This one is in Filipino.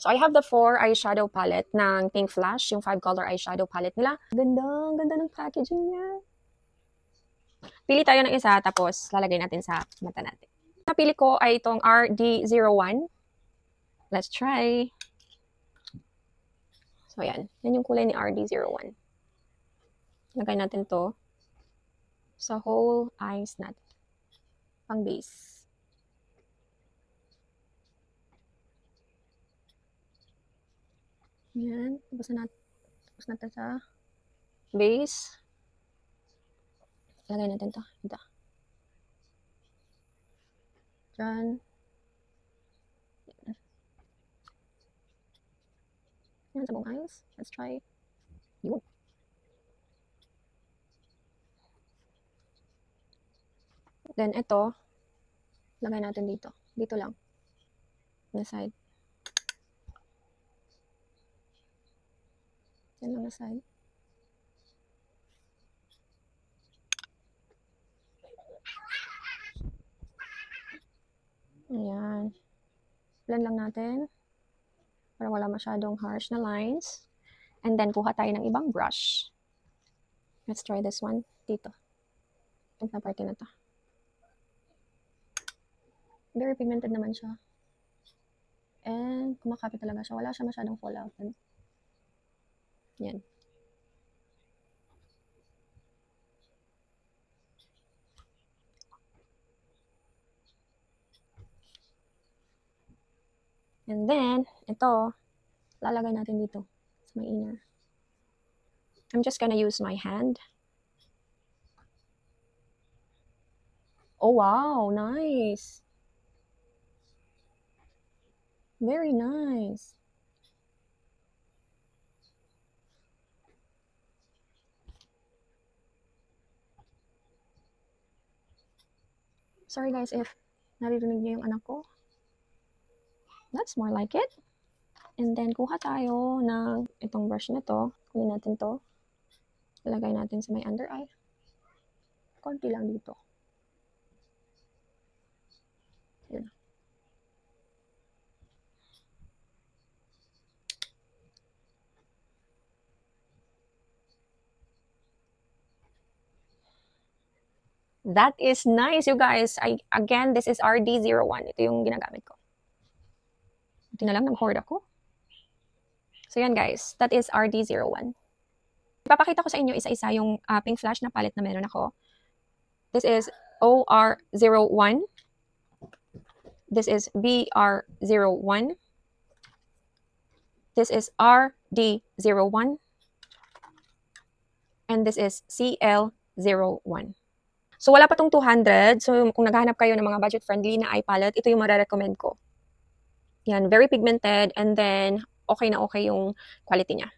So, I have the 4 eyeshadow palette ng Pink Flash, yung 5 color eyeshadow palette nila. Ganda ng packaging niya. Pili tayo ng isa, tapos lalagay natin sa mata natin. Napili ko ay itong RD01. Let's try. So, yan. Yan yung kulay ni RD01. Lagay natin to sa whole eyes natin. Pang base. Yan. Tapos natin sa base. Lagay natin to. Ito. Diyan. Yan sa buong eyes. Let's try. Yun. Then, ito, lagay natin dito. Dito lang. Na side. Yan lang na side. Ayan. Blend lang natin. Para wala masyadong harsh na lines. And then, kuha tayo ng ibang brush. Let's try this one. Dito. Itong parte na to. Very pigmented naman siya. And kumakapit talaga siya. Wala siya masyadong fallout. Yan. And then, ito, lalagay natin dito sa may inner. I'm just gonna use my hand. Oh, wow! Nice! Very nice. Sorry guys if naririnig niyo yung anak ko. That's more like it. And then, kuha tayo ng itong brush na to. Kunin natin to. Ilagay natin sa may under eye. Konti lang dito. Yun. That is nice, you guys. Again, this is RD01. Ito yung ginagamit ko. Ito na lang, nag-hoard ako. So, yan guys. That is RD01. Ipapakita ko sa inyo isa-isa yung Pink Flash na palette na meron ako. This is OR01. This is BR01. This is RD01. And this is CL01. So, wala pa tong 200. So, kung naghahanap kayo ng mga budget-friendly na eye palette, ito yung marirecommend ko. Yan, very pigmented. And then, okay na okay yung quality niya.